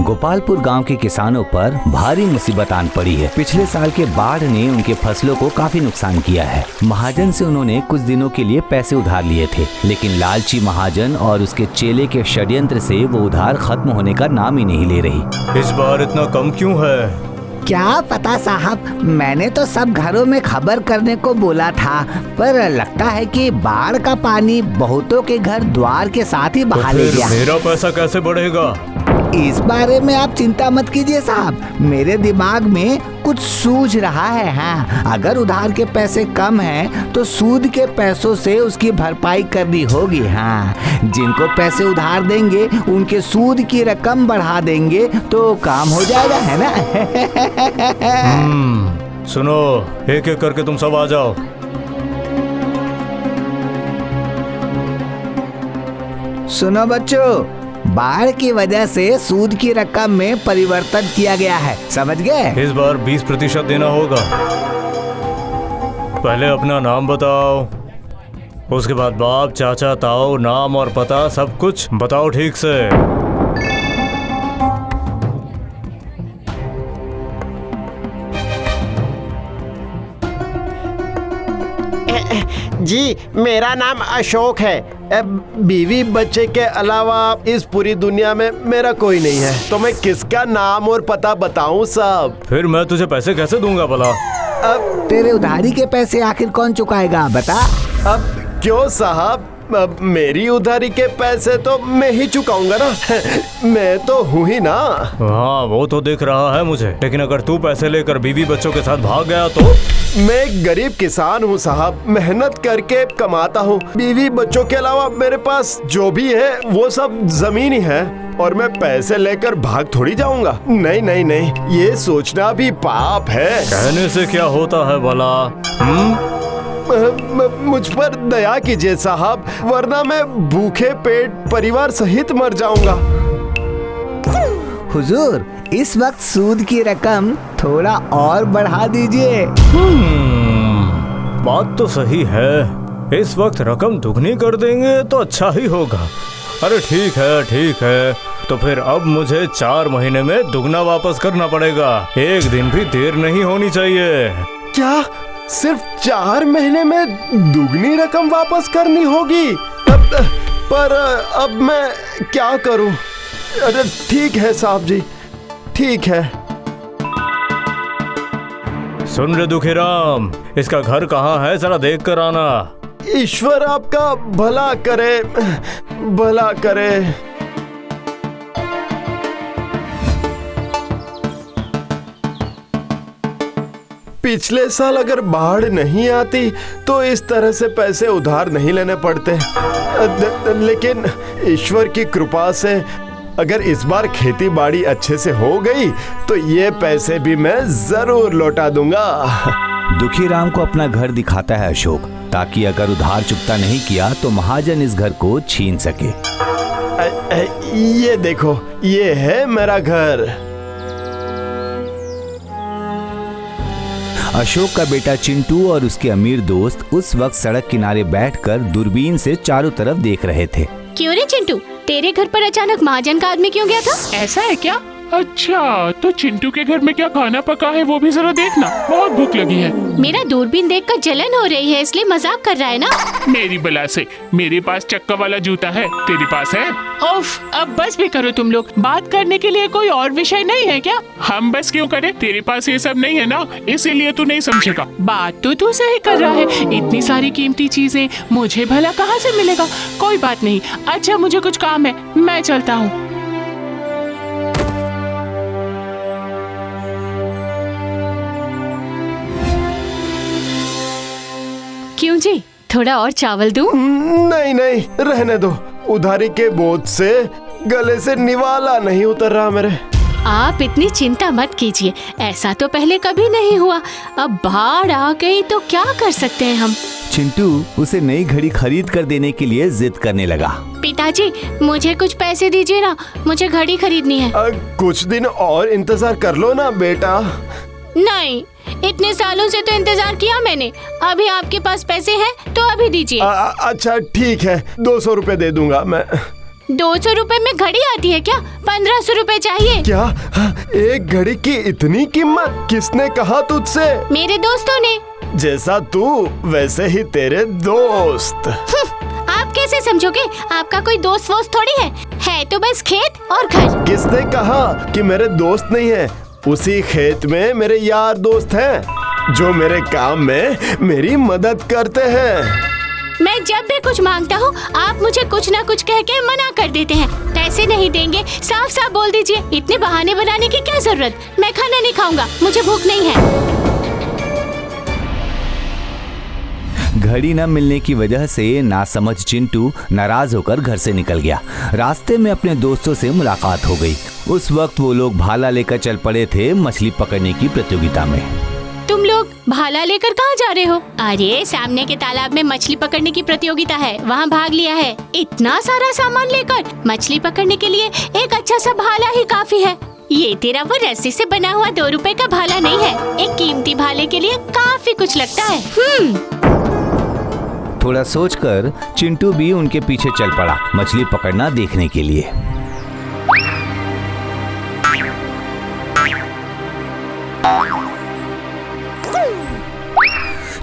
गोपालपुर गांव के किसानों पर भारी मुसीबत आन पड़ी है। पिछले साल के बाढ़ ने उनके फसलों को काफी नुकसान किया है। महाजन से उन्होंने कुछ दिनों के लिए पैसे उधार लिए थे, लेकिन लालची महाजन और उसके चेले के षड्यंत्र से वो उधार खत्म होने का नाम ही नहीं ले रही। इस बार इतना कम क्यों है? क्या पता साहब, मैंने तो सब घरों में खबर करने को बोला था, पर लगता है कि बाढ़ का पानी बहुतों के घर द्वार के साथ ही बहा ले गया। मेरा पैसा कैसे बढ़ेगा? इस बारे में आप चिंता मत कीजिए साहब, मेरे दिमाग में कुछ सूझ रहा है। हाँ, अगर उधार के पैसे कम हैं, तो सूद के पैसों से उसकी भरपाई करनी होगी। हाँ, जिनको पैसे उधार देंगे उनके सूद की रकम बढ़ा देंगे तो काम हो जाएगा, है ना? सुनो, एक एक करके तुम सब आ जाओ। सुनो बच्चों, बाढ़ की वजह से सूद की रकम में परिवर्तन किया गया है, समझ गए? इस बार 20% देना होगा। पहले अपना नाम बताओ, उसके बाद बाप, चाचा, ताऊ, नाम और पता सब कुछ बताओ ठीक से। जी, मेरा नाम अशोक है। बीवी बच्चे के अलावा इस पूरी दुनिया में मेरा कोई नहीं है, तो मैं किसका नाम और पता बताऊं साहब? फिर मैं तुझे पैसे कैसे दूंगा भला? अब तेरे उधारी के पैसे आखिर कौन चुकाएगा, बता? अब क्यों साहब, अब मेरी उधारी के पैसे तो मैं ही चुकाऊंगा ना। मैं तो हूँ ही ना। हाँ, वो तो दिख रहा है मुझे, लेकिन अगर तू पैसे लेकर बीवी बच्चों के साथ भाग गया तो? मैं एक गरीब किसान हूँ साहब, मेहनत करके कमाता हूँ। बीवी बच्चों के अलावा मेरे पास जो भी है वो सब जमीन ही है, और मैं पैसे लेकर भाग थोड़ी जाऊंगा। नहीं नहीं नहीं, ये सोचना भी पाप है। कहने से क्या होता है भला? मुझ पर दया कीजिए साहब, वरना मैं भूखे पेट परिवार सहित मर जाऊंगा। हुजूर, इस वक्त सूद की रकम थोड़ा और बढ़ा दीजिए। बात तो सही है, इस वक्त रकम दुगनी कर देंगे तो अच्छा ही होगा। अरे ठीक है, तो फिर अब मुझे 4 महीने में दुगना वापस करना पड़ेगा। एक दिन भी देर नहीं होनी चाहिए। क्या सिर्फ 4 महीने में दुगनी रकम वापस करनी होगी? पर अब मैं क्या करूं? अरे ठीक है साहब जी, ठीक है। सुन रे दुखीराम, इसका घर कहाँ है, जरा देख कर आना। ईश्वर आपका भला करे, भला करे। पिछले साल अगर बाढ़ नहीं आती तो इस तरह से पैसे उधार नहीं लेने पड़ते, लेकिन ईश्वर की कृपा से अगर इस बार खेती बाड़ी अच्छे से हो गई तो ये पैसे भी मैं जरूर लौटा दूंगा। दुखीराम को अपना घर दिखाता है अशोक, ताकि अगर उधार चुकता नहीं किया तो महाजन इस घर को छीन सके। ये देखो, ये है मेरा घर। अशोक का बेटा चिंटू और उसके अमीर दोस्त उस वक्त सड़क किनारे बैठकर दूरबीन से चारों तरफ देख रहे थे। क्यों रे चिंटू, तेरे घर पर अचानक महाजन का आदमी क्यों गया था? ऐसा है क्या? अच्छा, तो चिंटू के घर में क्या खाना पका है वो भी जरा देखना, बहुत भूख लगी है। मेरा दूरबीन देखकर जलन हो रही है, इसलिए मजाक कर रहा है ना? मेरी बला से, मेरे पास चक्का वाला जूता है, तेरे पास है? उफ, अब बस भी करो तुम लोग। बात करने के लिए कोई और विषय नहीं है क्या? हम बस क्यों करें, तेरे पास ये सब नहीं है ना, इसीलिए तू नहीं समझेगा। बात तो तू सही कर रहा है, इतनी सारी कीमती चीजें मुझे भला कहाँ से मिलेगा? कोई बात नहीं। अच्छा, मुझे कुछ काम है, मैं चलता हूँ। क्यों जी, थोड़ा और चावल दूं? नहीं नहीं, रहने दो। उधारी के बोझ से गले से निवाला नहीं उतर रहा मेरे। आप इतनी चिंता मत कीजिए, ऐसा तो पहले कभी नहीं हुआ। अब बाढ़ आ गई तो क्या कर सकते हैं हम? चिंटू उसे नई घड़ी खरीद कर देने के लिए जिद करने लगा। पिताजी, मुझे कुछ पैसे दीजिए ना, मुझे घड़ी खरीदनी है। कुछ दिन और इंतजार कर लो ना बेटा। नहीं, इतने सालों से तो इंतजार किया मैंने। अभी आपके पास पैसे हैं तो अभी दीजिए। अच्छा ठीक है, 200 रुपए दे दूंगा मैं। 200 रुपए में घड़ी आती है क्या? 1500 रुपए चाहिए। क्या? एक घड़ी की इतनी कीमत? किसने कहा तुझसे? मेरे दोस्तों ने। जैसा तू वैसे ही तेरे दोस्त। आप कैसे समझोगे? आपका कोई दोस्त वोस्त थोड़ी है तो बस खेत और घर। किसने कहा कि मेरे दोस्त नहीं है? उसी खेत में मेरे यार दोस्त हैं जो मेरे काम में मेरी मदद करते हैं। मैं जब भी कुछ मांगता हूँ आप मुझे कुछ ना कुछ कह के मना कर देते हैं। पैसे नहीं देंगे, साफ साफ बोल दीजिए। इतने बहाने बनाने की क्या जरूरत? मैं खाना नहीं खाऊंगा, मुझे भूख नहीं है। घड़ी न मिलने की वजह से नासमझ चिंटू नाराज होकर घर से निकल गया। रास्ते में अपने दोस्तों से मुलाकात हो गई। उस वक्त वो लोग भाला लेकर चल पड़े थे मछली पकड़ने की प्रतियोगिता में। तुम लोग भाला लेकर कहाँ जा रहे हो? अरे सामने के तालाब में मछली पकड़ने की प्रतियोगिता है, वहाँ भाग लिया है। इतना सारा सामान लेकर मछली पकड़ने के लिए एक अच्छा सा भाला ही काफी है। ये तेरा वो रस्सी से बना हुआ 2 रुपए का भाला नहीं है। एक कीमती भाले के लिए काफी कुछ लगता है। थोड़ा सोचकर चिंटू भी उनके पीछे चल पड़ा मछली पकड़ना देखने के लिए।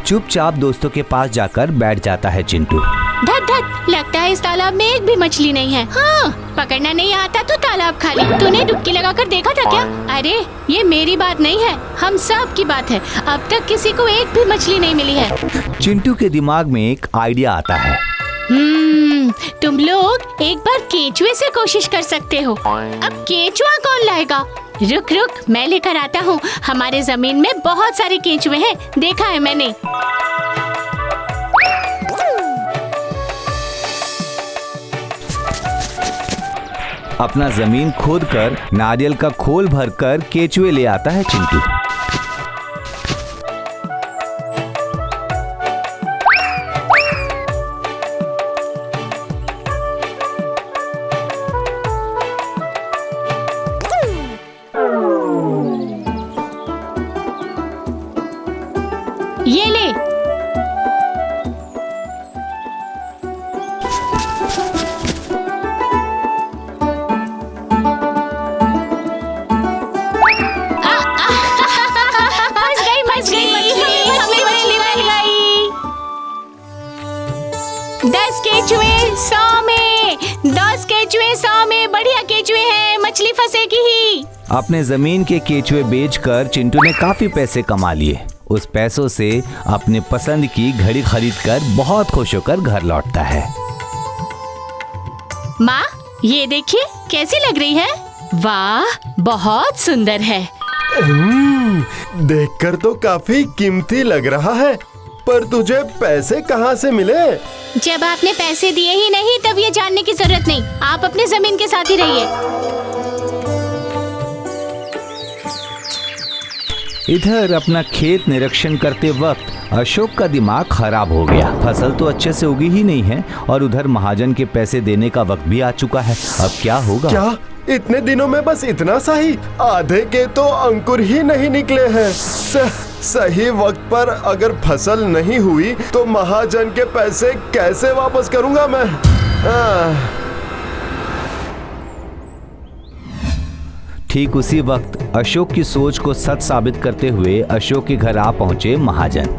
चुपचाप दोस्तों के पास जाकर बैठ जाता है चिंटू। धत धत, लगता है इस तालाब में एक भी मछली नहीं है। हाँ, पकड़ना नहीं आता तो तालाब खाली। तूने डुबकी लगाकर देखा था क्या? अरे ये मेरी बात नहीं है, हम सब की बात है। अब तक किसी को एक भी मछली नहीं मिली है। चिंटू के दिमाग में एक आइडिया आता है। तुम लोग एक बार केंचुए से कोशिश कर सकते हो। अब केंचुआ कौन लाएगा? रुक रुक, मैं लेकर आता हूँ। हमारे जमीन में बहुत सारे केंचुए हैं, देखा है मैंने। अपना जमीन खोदकर नारियल का खोल भरकर केचुए ले आता है चिंटू। ये ले। फंस गई, हमें मछली मिल गई। 10 केचुए 100 में, 10 केचुए 100 में। बढ़िया केचुए हैं, मछली फंसेगी ही। अपने जमीन के केचुए बेचकर चिंटू ने काफी पैसे कमा लिए। उस पैसों से अपने पसंद की घड़ी खरीदकर बहुत खुश होकर घर लौटता है। माँ, ये देखिए कैसी लग रही है। वाह, बहुत सुंदर है। देखकर तो काफी कीमती लग रहा है, पर तुझे पैसे कहाँ से मिले? जब आपने पैसे दिए ही नहीं तब ये जानने की जरूरत नहीं। आप अपने जमीन के साथ ही रहिए। इधर अपना खेत निरीक्षण करते वक्त अशोक का दिमाग खराब हो गया। फसल तो अच्छे से उगी ही नहीं है और उधर महाजन के पैसे देने का वक्त भी आ चुका है। अब क्या होगा? क्या इतने दिनों में बस इतना सा ही? आधे के तो अंकुर ही नहीं निकले हैं। सही वक्त पर अगर फसल नहीं हुई तो महाजन के पैसे कैसे वापस करूंगा मैं? ठीक उसी वक्त अशोक की सोच को सच साबित करते हुए अशोक के घर आ पहुंचे महाजन।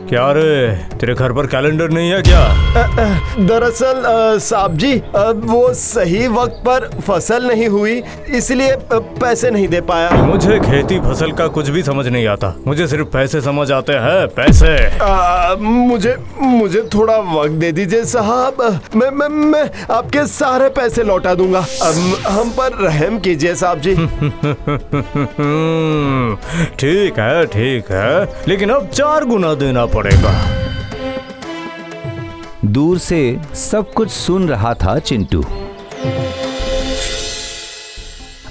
क्या रे, तेरे घर पर कैलेंडर नहीं है क्या? दरअसल साहब जी, वो सही वक्त पर फसल नहीं हुई इसलिए पैसे नहीं दे पाया। मुझे खेती फसल का कुछ भी समझ नहीं आता, मुझे सिर्फ पैसे समझ आते हैं, पैसे। मुझे थोड़ा वक्त दे दीजिए साहब, मैं आपके सारे पैसे लौटा दूंगा। हम पर रहम कीजिए साहब जी। ठीक है, लेकिन अब 4 गुना देना पड़ेगा। दूर से सब कुछ सुन रहा था चिंटू।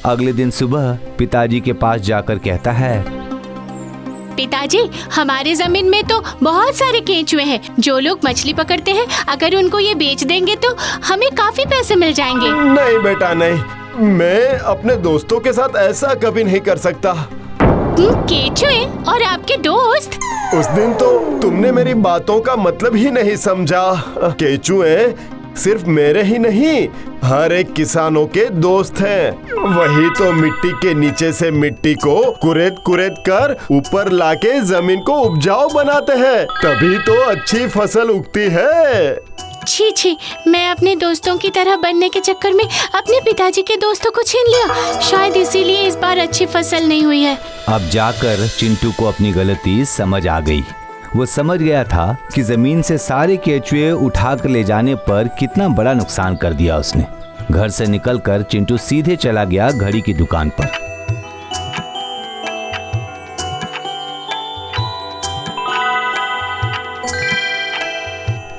अगले दिन सुबह पिताजी के पास जाकर कहता है, पिताजी, हमारे जमीन में तो बहुत सारे केंचुए हैं। जो लोग मछली पकड़ते हैं, अगर उनको ये बेच देंगे तो हमें काफी पैसे मिल जाएंगे। नहीं बेटा नहीं, मैं अपने दोस्तों के साथ ऐसा कभी नहीं कर सकता। केचुए और आपके दोस्त? उस दिन तो तुमने मेरी बातों का मतलब ही नहीं समझा। केचुए सिर्फ मेरे ही नहीं, हर एक किसानों के दोस्त हैं। वही तो मिट्टी के नीचे से मिट्टी को कुरेद कुरेद कर ऊपर लाके जमीन को उपजाऊ बनाते हैं, तभी तो अच्छी फसल उगती है। छी छी, मैं अपने दोस्तों की तरह बनने के चक्कर में अपने पिताजी के दोस्तों को छीन लिया। शायद इसीलिए इस बार अच्छी फसल नहीं हुई है। अब जाकर चिंटू को अपनी गलती समझ आ गई। वो समझ गया था कि जमीन से सारे केचुए उठा कर ले जाने पर कितना बड़ा नुकसान कर दिया उसने। घर से निकलकर चिंटू सीधे चला गया घड़ी की दुकान पर।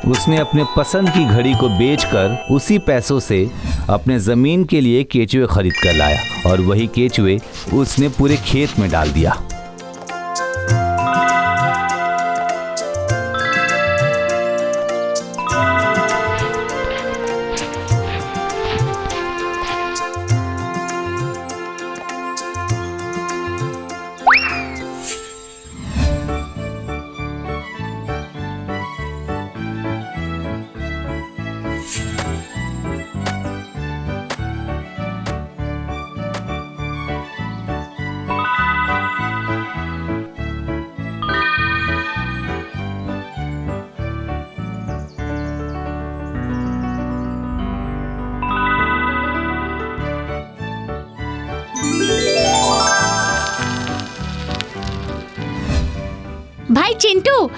उसने अपने पसंद की घड़ी को बेचकर उसी पैसों से अपने जमीन के लिए केचुए खरीद कर लाया और वही केचुए उसने पूरे खेत में डाल दिया। भाई चिंटू,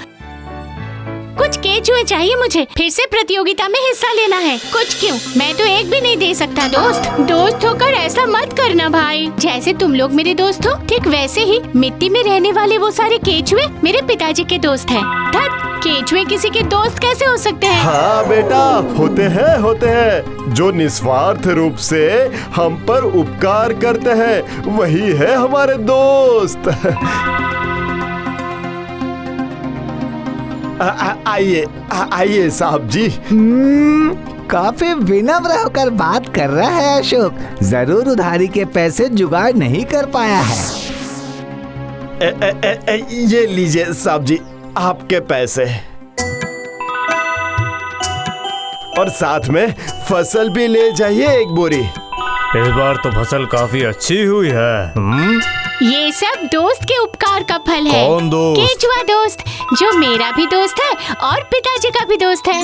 कुछ केचुए चाहिए मुझे। फिर से प्रतियोगिता में हिस्सा लेना है। कुछ क्यों, मैं तो एक भी नहीं दे सकता। दोस्त होकर ऐसा मत करना भाई। जैसे तुम लोग मेरे दोस्त हो, ठीक वैसे ही मिट्टी में रहने वाले वो सारे केचुए मेरे पिताजी के दोस्त हैं। केचुए किसी के दोस्त कैसे हो सकते हैं? हाँ बेटा, होते हैं। जो निस्वार्थ रूप से हम पर उपकार करते हैं, वही है हमारे दोस्त। आइए साहब जी। काफी विनम्र होकर बात कर रहा है अशोक। जरूर उधारी के पैसे जुगाड़ नहीं कर पाया है। ये लीजिए साहब जी, आपके पैसे, और साथ में फसल भी ले जाइए एक बोरी। इस बार तो फसल काफी अच्छी हुई है। ये सब दोस्त के उपकार का फल है। कौन दोस्त? केचुआ दोस्त, जो मेरा भी दोस्त है और पिताजी का भी दोस्त है।